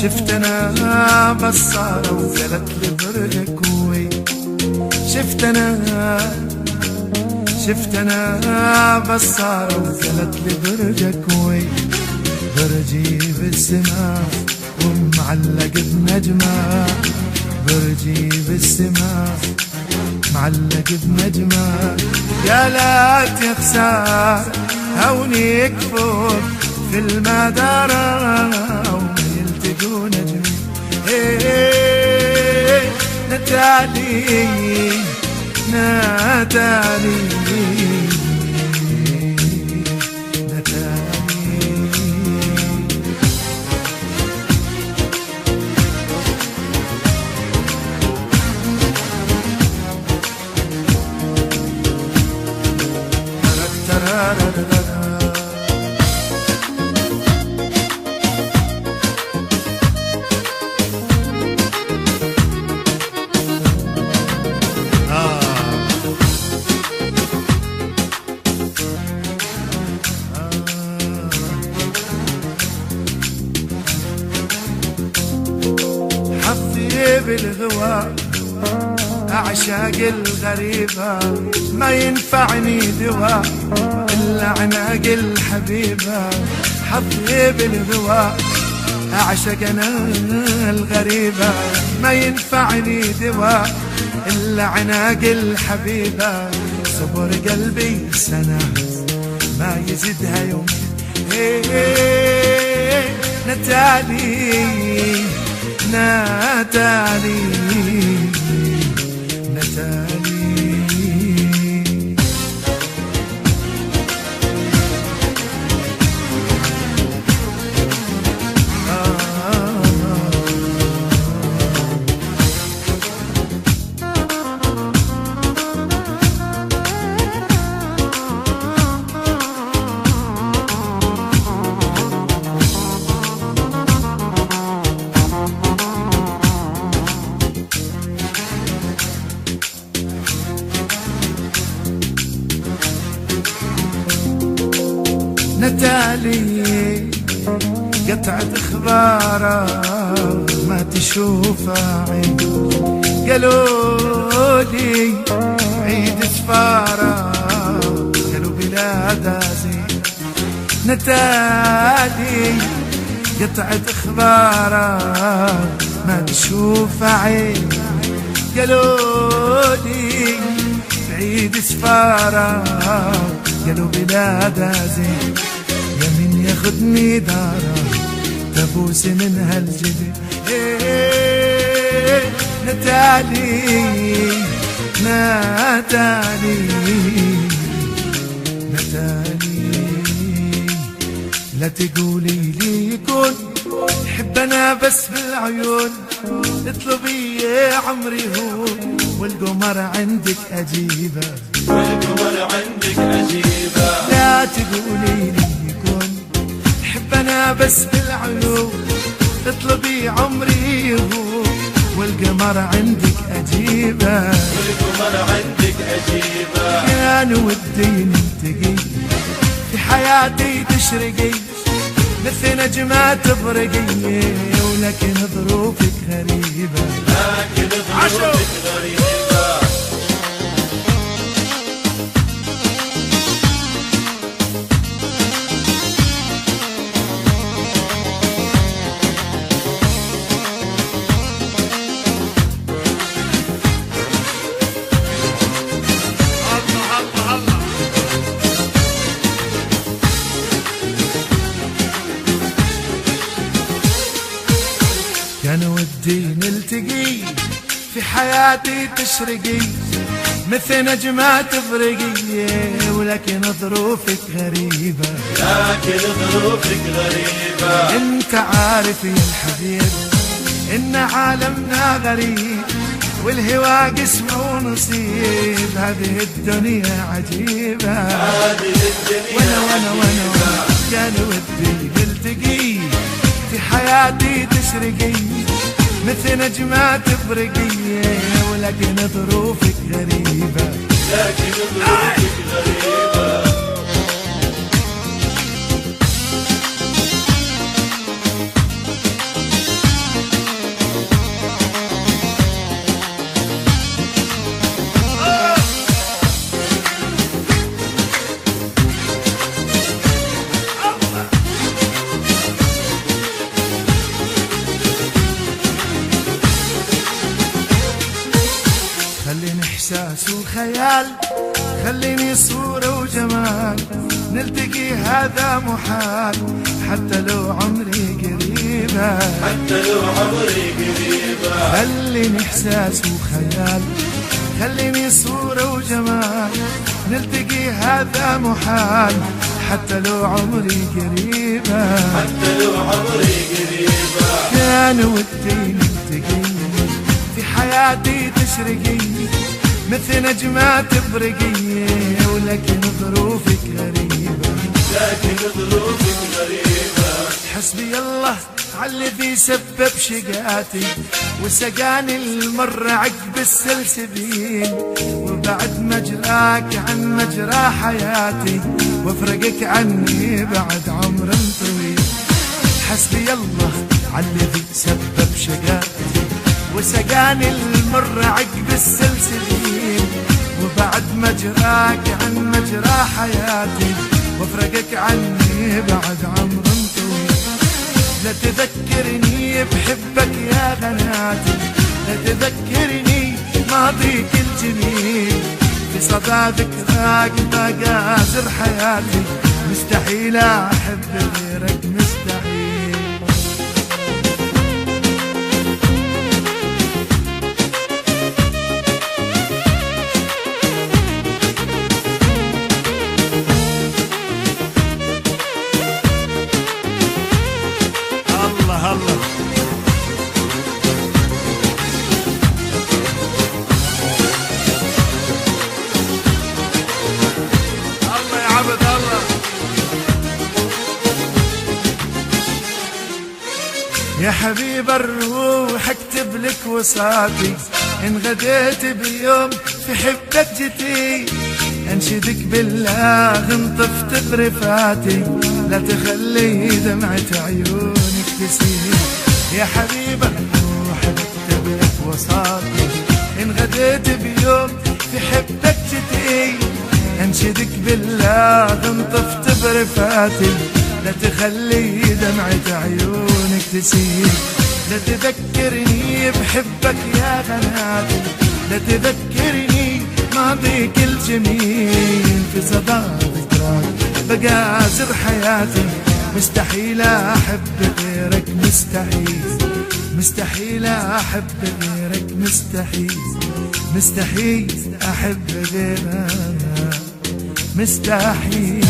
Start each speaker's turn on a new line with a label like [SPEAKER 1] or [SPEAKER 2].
[SPEAKER 1] شفت انا بصارة وزلت لي برقك وي شفت انا بصارة وزلت لي برقك وي برجي بالسماء ومعلق بنجمة برجي بالسماء معلق بنجمة يا لات يا خسارة هوني فوق في المدارة وما يلتقوا نجمي نتالي نتالي بالغواء أعشاق الغريبة ما ينفعني دواء إلا عناق الحبيبة حظي بالغواء أعشق أنا الغريبة ما ينفعني دواء إلا عناق الحبيبة صبر قلبي سنة ما يزيدها يوم نتالي نتالي نتالي نتالي قطعة اخباره ما تشوفها عين قالوا لي عيد سفاره قالوا بلاد زين نتالي قطعة اخباره ما تشوفها عين قالوا لي عيد سفاره قالوا بلاد زين يمين ياخدني دارا تبوس من هالجبل نتالي نتالي نتالي لا تقولي لي كن حب انا بس بالعيون اطلبي يا عمري هو والقمر عندك اجيبه
[SPEAKER 2] والقمر عندك اجيبه
[SPEAKER 1] لا تقولي لي حب انا بس بالعيون اطلبي عمري هو والقمر عندك اجيبه
[SPEAKER 2] والقمر عندك اجيبه
[SPEAKER 1] كان ودي نلتقي في حياتي تشرقي مثل نجمة تبرقي ولكن ظروفك غريبة
[SPEAKER 2] لكن ظروفك غريبة
[SPEAKER 1] كان ودي نلتقي في حياتي تشرقي مثل نجمة تبرقي ولكن ظروفك غريبة
[SPEAKER 2] لكن ظروفك غريبة
[SPEAKER 1] انت عارف يا الحبيب ان عالمنا غريب والهوى قسمه ونصيب هذه الدنيا عجيبة
[SPEAKER 2] هذه الدنيا
[SPEAKER 1] وانا كان ودي نلتقي في حياتي تشرقي مثل نجمة تبرقي ولكن ظروفك غريبة
[SPEAKER 2] لكن ظروفك غريبة
[SPEAKER 1] إحساس وخيال، خليني صورة وجمال، نلتقي هذا محال، حتى لو عمري قريبة،
[SPEAKER 2] حتى لو عمري قريبة.
[SPEAKER 1] خليني إحساس وخيال، خليني صورة وجمال، نلتقي هذا محال، حتى لو عمري قريبة،
[SPEAKER 2] حتى لو عمري قريبة.
[SPEAKER 1] كان ودي نلتقي في حياتي تشرقي مثل نجمة تبرقي، ولكن ظروفك غريبة،
[SPEAKER 2] لكن ظروفك غريبة.
[SPEAKER 1] حسبي الله عالذي سبب شقاتي، وسقاني المر عقب السلسبيل، وبعد مجراك عن مجرى حياتي، وافرقك عني بعد عمر طويل. حسبي الله عالذي سبب شقاتي، وسقاني المر عقب السلسبيل، وبعد مجراك عن مجرى حياتي، وافرقك عني بعد عمر طويل. لا تذكرني بحبك يا غناتي، لا تذكرني ماضيك الجميل، في صدى ذكراك مقازر حياتي، مستحيل أحب غيرك مستحيل. الله الله الله يا عبد الله. يا حبيب الروح اكتب لك وصاتي، ان غديت بيوم في حبك جتي، انشدك بالله انطفت برفاتي، لا تخلي دمعة عيونك تسيل. يا حبيب الروح اكتب لك وصاتي، ان غديت بيوم في حبك جتي، انشدك بالله انطفت برفاتي، لا تخلي دمعة عيونك تسيل. لا تذكرني بحبك يا غناتي، لا تذكرني ماضيك الجميل، في صدى ذكراك بقازر حياتي، مستحيل أحب غيرك مستحيل، مستحيل أحب غيرك مستحيل، مستحيل أحب غيرك مستحيل.